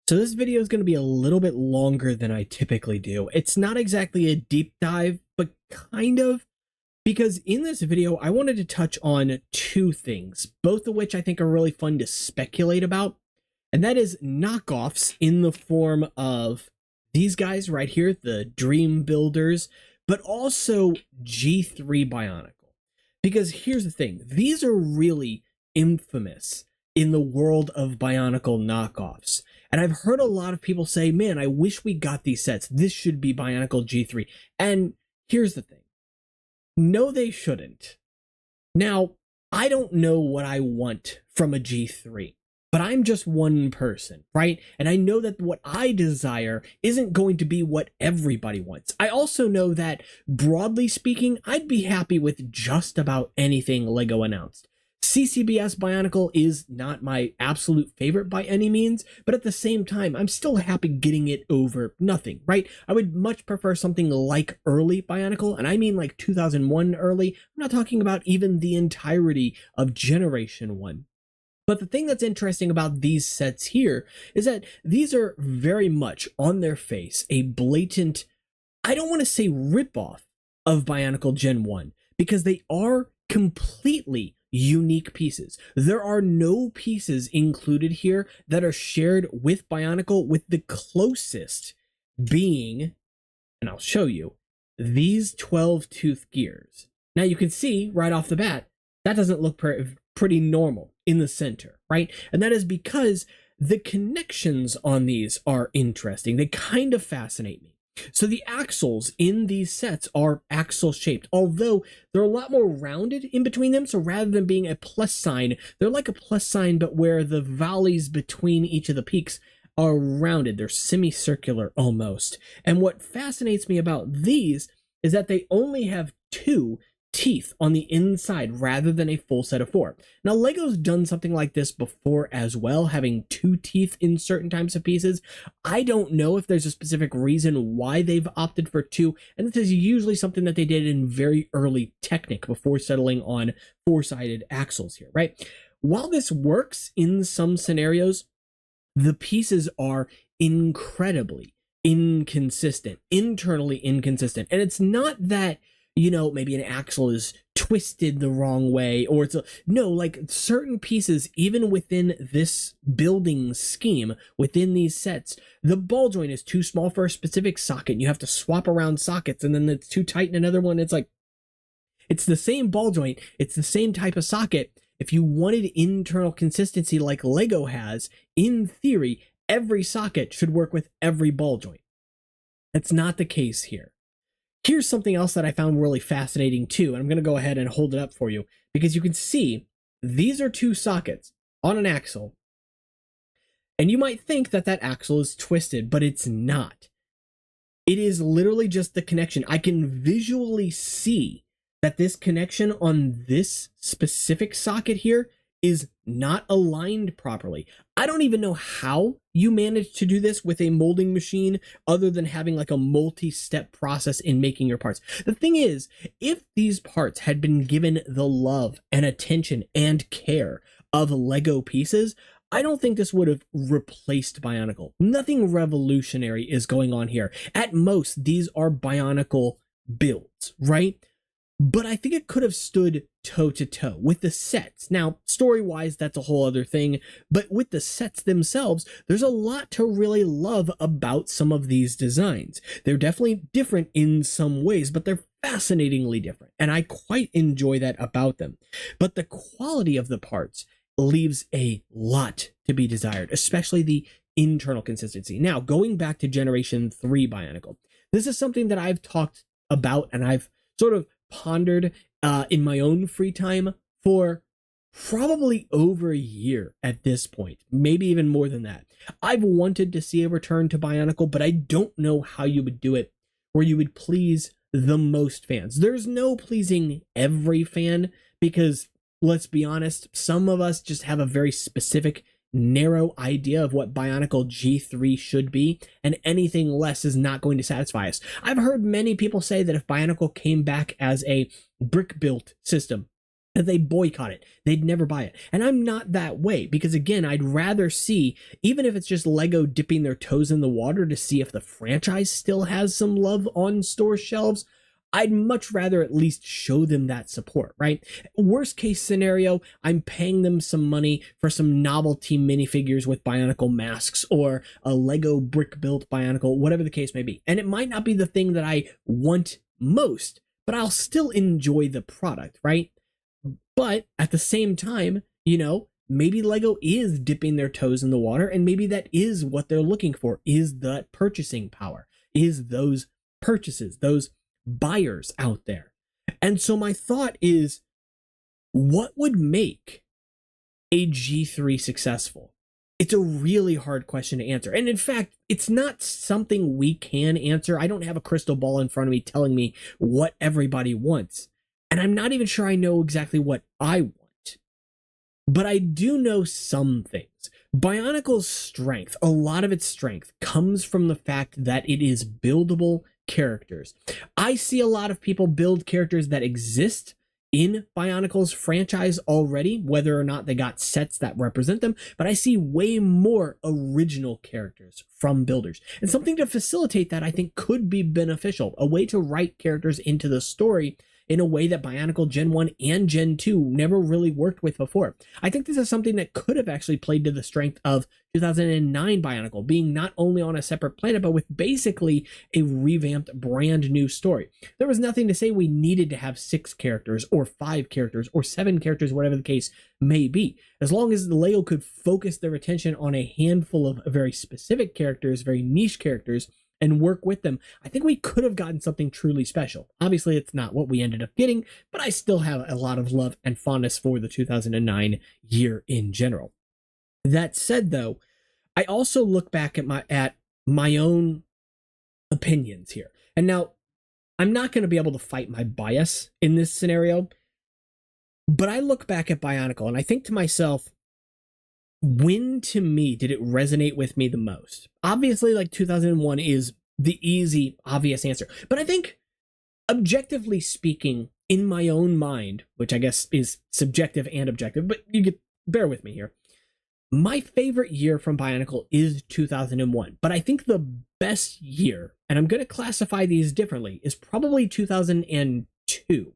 So this video is going to be a little bit longer than I typically do. It's not exactly a deep dive, but kind of, because in this video, I wanted to touch on two things, both of which I think are really fun to speculate about. And that is knockoffs in the form of these guys right here, the Dream Builders, but also G3 Bionicle. Because here's the thing, these are really infamous in the world of Bionicle knockoffs. And I've heard a lot of people say, man, I wish we got these sets. This should be Bionicle G3. And here's the thing. No, they shouldn't. Now, I don't know what I want from a G3, but I'm just one person, right? And I know that what I desire isn't going to be what everybody wants. I also know that, broadly speaking, I'd be happy with just about anything LEGO announced. CCBS Bionicle is not my absolute favorite by any means, but at the same time, I'm still happy getting it over nothing, right? I would much prefer something like early Bionicle, and I mean like 2001 early. I'm not talking about even the entirety of Generation 1. But the thing that's interesting about these sets here is that these are very much on their face a blatant, I don't want to say ripoff of Bionicle Gen 1, because they are completely unique pieces. There are no pieces included here that are shared with Bionicle, with the closest being, and I'll show you, these 12-tooth gears. Now you can see right off the bat, that doesn't look pretty normal in the center, right? And that is because the connections on these are interesting. They kind of fascinate me. So the axles in these sets are axle shaped, although they're a lot more rounded in between them. So rather than being a plus sign, they're like a plus sign, but where the valleys between each of the peaks are rounded. They're semicircular almost. And what fascinates me about these is that they only have two teeth on the inside rather than a full set of four. Now, LEGO's done something like this before as well, having two teeth in certain types of pieces. I don't know if there's a specific reason why they've opted for two, and this is usually something that they did in very early Technic before settling on four-sided axles here, right? While this works in some scenarios, the pieces are incredibly inconsistent, internally inconsistent, and it's not that, you know, maybe an axle is twisted the wrong way, or no, like certain pieces, even within this building scheme, within these sets, the ball joint is too small for a specific socket. And you have to swap around sockets, and then it's too tight in another one. It's like, it's the same ball joint. It's the same type of socket. If you wanted internal consistency like LEGO has, in theory, every socket should work with every ball joint. That's not the case here. Here's something else that I found really fascinating too, and I'm going to go ahead and hold it up for you, because you can see these are two sockets on an axle, and you might think that that axle is twisted, but it's not. It is literally just the connection. I can visually see that this connection on this specific socket here is not aligned properly. I don't even know how you manage to do this with a molding machine other than having like a multi-step process in making your parts. The thing is, if these parts had been given the love and attention and care of LEGO pieces, I don't think this would have replaced Bionicle. Nothing revolutionary is going on here. At most, these are Bionicle builds, right? But I think it could have stood toe-to-toe with the sets. Now, story-wise, that's a whole other thing, but with the sets themselves, there's a lot to really love about some of these designs. They're definitely different in some ways, but they're fascinatingly different, and I quite enjoy that about them. But the quality of the parts leaves a lot to be desired, especially the internal consistency. Now, going back to Generation 3 Bionicle, this is something that I've talked about, and I've sort of pondered in my own free time for probably over a year at this point, maybe even more than that. I've wanted to see a return to Bionicle, but I don't know how you would do it where you would please the most fans. There's no pleasing every fan, because let's be honest, some of us just have a very specific, narrow idea of what Bionicle G3 should be, and anything less is not going to satisfy us. I've heard many people say that if Bionicle came back as a brick-built system, that they boycott it. They'd never buy it. And I'm not that way because, again, I'd rather see, even if it's just Lego dipping their toes in the water to see if the franchise still has some love on store shelves, I'd much rather at least show them that support, right? Worst case scenario, I'm paying them some money for some novelty minifigures with Bionicle masks or a Lego brick built Bionicle, whatever the case may be. And it might not be the thing that I want most, but I'll still enjoy the product, right? But at the same time, maybe Lego is dipping their toes in the water, and maybe that is what they're looking for, is that purchasing power, is those purchases, those buyers out there. And so my thought is, what would make a G3 successful? It's a really hard question to answer. And in fact, it's not something we can answer. I don't have a crystal ball in front of me telling me what everybody wants. And I'm not even sure I know exactly what I want. But I do know some things. Bionicle's strength, a lot of its strength, comes from the fact that it is buildable characters. I see a lot of people build characters that exist in Bionicle's franchise already, whether or not they got sets that represent them, but I see way more original characters from builders. And something to facilitate that, I think, could be beneficial. A way to write characters into the story in a way that Bionicle Gen 1 and Gen 2 never really worked with before. I think this is something that could have actually played to the strength of 2009 Bionicle, being not only on a separate planet, but with basically a revamped brand new story. There was nothing to say we needed to have 6 characters or 5 characters or 7 characters, whatever the case may be. As long as the Lego could focus their attention on a handful of very specific characters, very niche characters, and work with them, I think we could have gotten something truly special. Obviously, it's not what we ended up getting, but I still have a lot of love and fondness for the 2009 year in general. That said, though, I also look back at my own opinions here. And now, I'm not going to be able to fight my bias in this scenario, but I look back at Bionicle and I think to myself, when to me did it resonate with me the most? Obviously, like 2001 is the easy, obvious answer. But I think, objectively speaking, in my own mind, which I guess is subjective and objective, but bear with me here. My favorite year from Bionicle is 2001, but I think the best year, and I'm going to classify these differently, is probably 2002.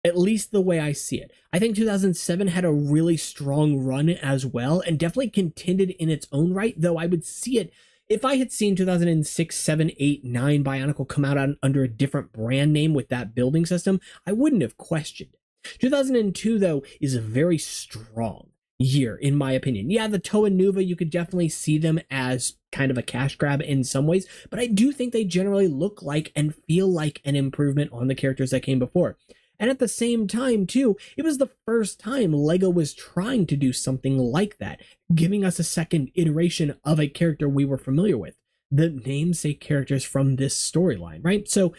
At least the way I see it. I think 2007 had a really strong run as well, and definitely contended in its own right, though I would see it, if I had seen 2006, 7, 8, 9 Bionicle come out under a different brand name with that building system, I wouldn't have questioned it. 2002, though, is a very strong year, in my opinion. Yeah, the Toa Nuva, you could definitely see them as kind of a cash grab in some ways, but I do think they generally look like and feel like an improvement on the characters that came before. And at the same time, too, it was the first time Lego was trying to do something like that, giving us a second iteration of a character we were familiar with, the namesake characters from this storyline, right? So,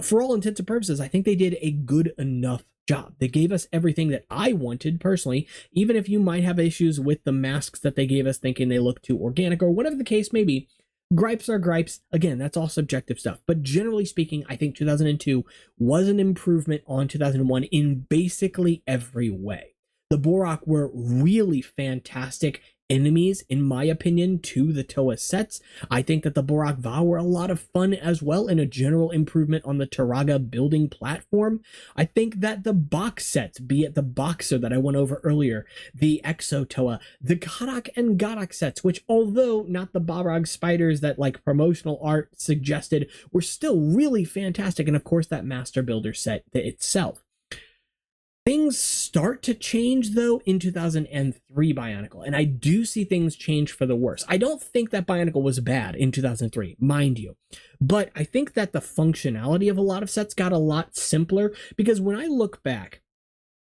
for all intents and purposes, I think they did a good enough job. They gave us everything that I wanted personally, even if you might have issues with the masks that they gave us thinking they look too organic or whatever the case may be. Gripes are gripes. Again, that's all subjective stuff. But generally speaking, I think 2002 was an improvement on 2001 in basically every way. The Borak were really fantastic enemies, in my opinion, to the Toa sets. I think that the Borak Va were a lot of fun as well, and a general improvement on the Turaga building platform. I think that the box sets, be it the Boxer that I went over earlier, the Exo Toa, the Karak and Garak sets, which although not the Balrog spiders that like promotional art suggested, were still really fantastic, and of course that Master Builder set itself. Things start to change, though, in 2003 Bionicle, and I do see things change for the worse. I don't think that Bionicle was bad in 2003, mind you, but I think that the functionality of a lot of sets got a lot simpler, because when I look back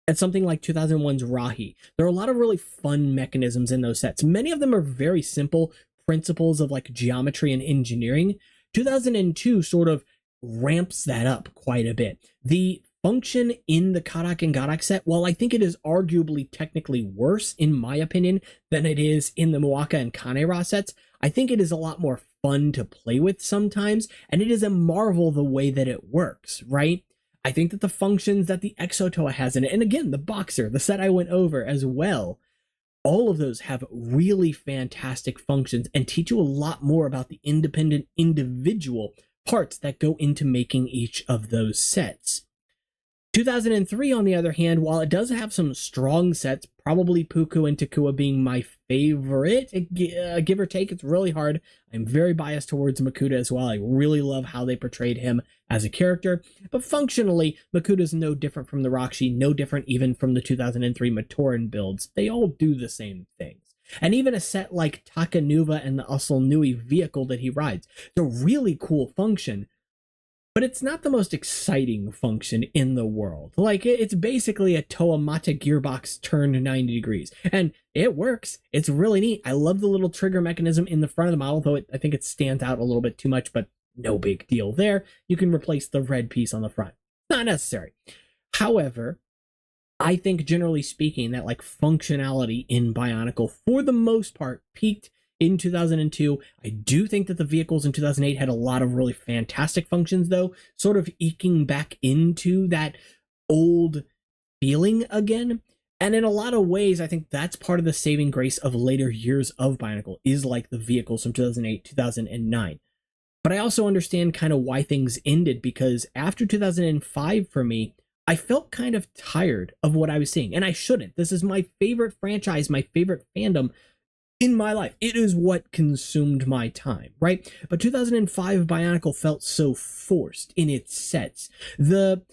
at something like 2001's Rahi, there are a lot of really fun mechanisms in those sets. Many of them are very simple principles of like geometry and engineering. 2002 sort of ramps that up quite a bit. The function in the Karak and Garak set, while I think it is arguably technically worse, in my opinion, than it is in the Moaka and Kanera sets, I think it is a lot more fun to play with sometimes, and it is a marvel the way that it works, right? I think that the functions that the Exotoa has in it, and again, the Boxer, the set I went over as well, all of those have really fantastic functions and teach you a lot more about the independent individual parts that go into making each of those sets. 2003, on the other hand, while it does have some strong sets, probably Puku and Takua being my favorite, give or take, it's really hard. I'm very biased towards Makuta as well. I really love how they portrayed him as a character, but functionally, Makuta's no different from the Rakshi, no different even from the 2003 Matoran builds. They all do the same things. And even a set like Takanuva and the Usal Nui vehicle that he rides, it's a really cool function, but it's not the most exciting function in the world. Like, it's basically a Toa Mata gearbox turned 90 degrees. And it works. It's really neat. I love the little trigger mechanism in the front of the model, though I think it stands out a little bit too much, but no big deal there. You can replace the red piece on the front. Not necessary. However, I think generally speaking that like functionality in Bionicle, for the most part, peaked in 2002. I do think that the vehicles in 2008 had a lot of really fantastic functions, though, sort of eking back into that old feeling again. And in a lot of ways, I think that's part of the saving grace of later years of Bionicle, is like the vehicles from 2008, 2009. But I also understand kind of why things ended, because after 2005, for me, I felt kind of tired of what I was seeing. And I shouldn't. This is my favorite franchise, my favorite fandom in my life. It is what consumed my time, right? But 2005 Bionicle felt so forced in its sets. The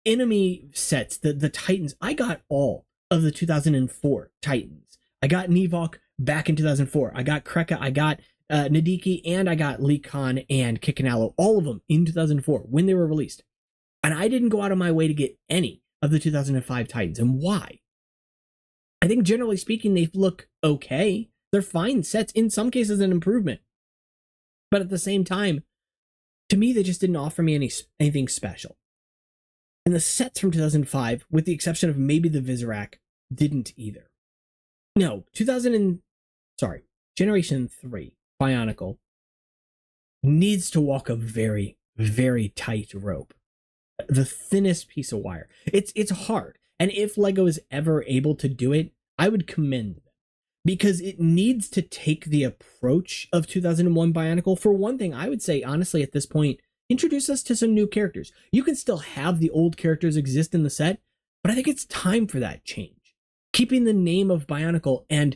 enemy sets, the Titans, I got all of the 2004 Titans. I got Nivok back in 2004. I got Kreka, I got Nadiki, and I got Lee Khan and Kikanalo, all of them in 2004 when they were released. And I didn't go out of my way to get any of the 2005 Titans. And why? I think generally speaking, they look okay. They're fine sets, in some cases an improvement. But at the same time, to me, they just didn't offer me anything special. And the sets from 2005, with the exception of maybe the Vizirac, didn't either. No, Generation 3 Bionicle needs to walk a very, very tight rope. The thinnest piece of wire. It's hard. And if LEGO is ever able to do it, I would commend them. Because it needs to take the approach of 2001 Bionicle. For one thing, I would say, honestly, at this point, introduce us to some new characters. You can still have the old characters exist in the set, but I think it's time for that change. Keeping the name of Bionicle and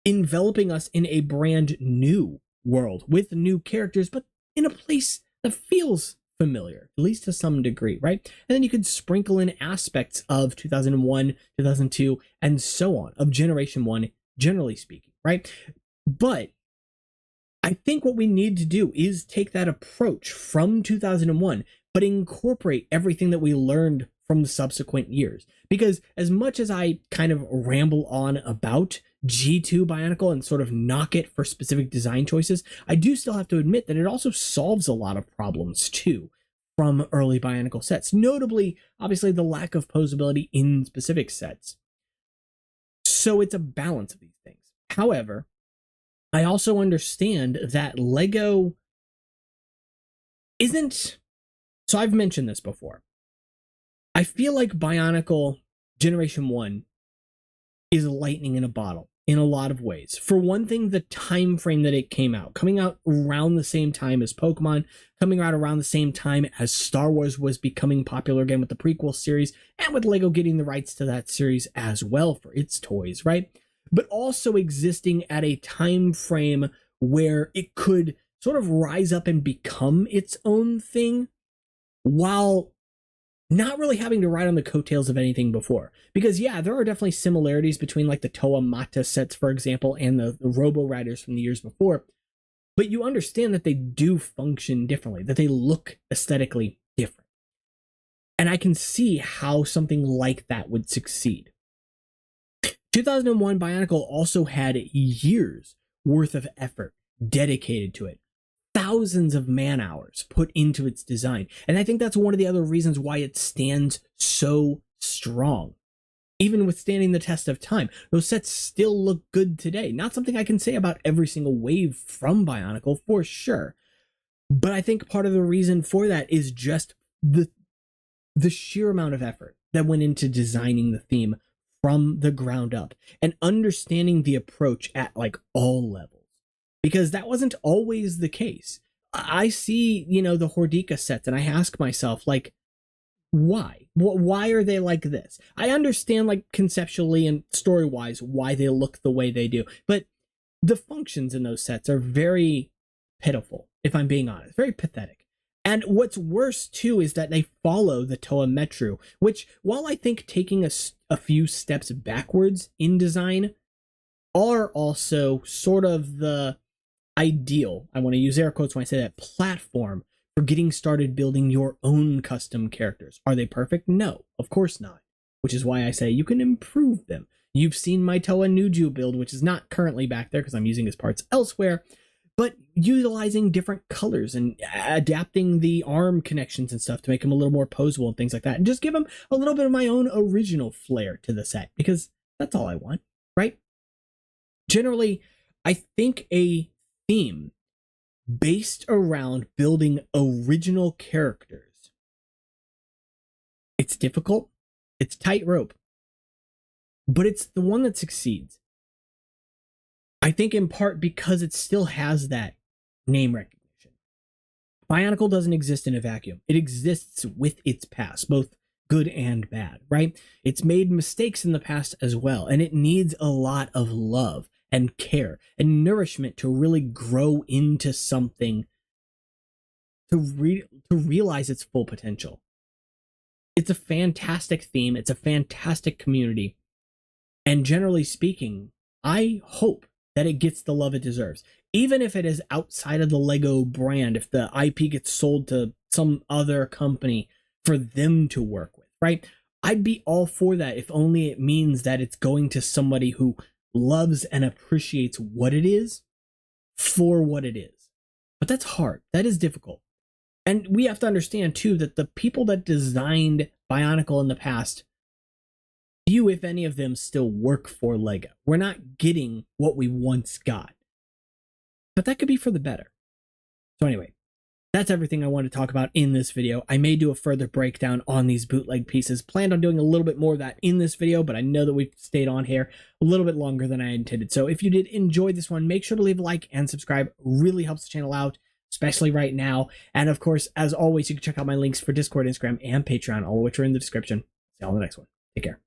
enveloping us in a brand new world with new characters, but in a place that feels familiar, at least to some degree, right? And then you could sprinkle in aspects of 2001, 2002, and so on, of Generation 1, generally speaking, right? But I think what we need to do is take that approach from 2001, but incorporate everything that we learned from the subsequent years. Because as much as I kind of ramble on about G2 Bionicle and sort of knock it for specific design choices, I do still have to admit that it also solves a lot of problems too from early Bionicle sets, notably, obviously, the lack of posability in specific sets. So it's a balance of these things. However, I also understand that LEGO isn't... So I've mentioned this before. I feel like Bionicle Generation 1 is lightning in a bottle in a lot of ways. For one thing, the time frame that it came out, coming out around the same time as Pokemon, coming out around the same time as Star Wars was becoming popular again with the prequel series, and with LEGO getting the rights to that series as well for its toys, right? But also existing at a time frame where it could sort of rise up and become its own thing while not really having to ride on the coattails of anything before. Because yeah, there are definitely similarities between like the Toa Mata sets, for example, and the Robo Riders from the years before. But you understand that they do function differently, that they look aesthetically different. And I can see how something like that would succeed. 2001 Bionicle also had years worth of effort dedicated to it. Thousands of man hours put into its design. And I think that's one of the other reasons why it stands so strong. Even withstanding the test of time, those sets still look good today. Not something I can say about every single wave from Bionicle, for sure. But I think part of the reason for that is just the the sheer amount of effort that went into designing the theme from the ground up and understanding the approach at like all levels, because that wasn't always the case. I see, the Hordika sets and I ask myself, like, why are they like this? I understand, like, conceptually and story wise why they look the way they do, but the functions in those sets are very pitiful, if I'm being honest, very pathetic. And what's worse too is that they follow the Toa Metru, which, while I think taking a few steps backwards in design, are also sort of the ideal, I want to use air quotes when I say that, platform for getting started building your own custom characters. Are they perfect? No, of course not. Which is why I say you can improve them. You've seen my Toa Nuju build, which is not currently back there because I'm using his parts elsewhere, but utilizing different colors and adapting the arm connections and stuff to make him a little more posable and things like that, and just give him a little bit of my own original flair to the set, because that's all I want, right? Generally, I think a theme based around building original characters, it's difficult, it's tightrope, but it's the one that succeeds. I think in part because it still has that name recognition. Bionicle doesn't exist in a vacuum. It exists with its past, both good and bad, right? It's made mistakes in the past as well, and it needs a lot of love and care and nourishment to really grow into something, to realize its full potential. It's a fantastic theme. It's a fantastic community. And generally speaking, I hope that it gets the love it deserves. Even if it is outside of the Lego brand, if the IP gets sold to some other company for them to work with, right? I'd be all for that if only it means that it's going to somebody who loves and appreciates what it is for what it is. But that's hard. That is difficult. And we have to understand too that the people that designed Bionicle in the past, few if any of them still work for Lego. We're not getting what we once got. But that could be for the better. So anyway, that's everything I wanted to talk about in this video. I may do a further breakdown on these bootleg pieces. Planned on doing a little bit more of that in this video, but I know that we've stayed on here a little bit longer than I intended. So if you did enjoy this one, make sure to leave a like and subscribe. Really helps the channel out, especially right now. And of course, as always, you can check out my links for Discord, Instagram, and Patreon, all of which are in the description. See you all in the next one. Take care.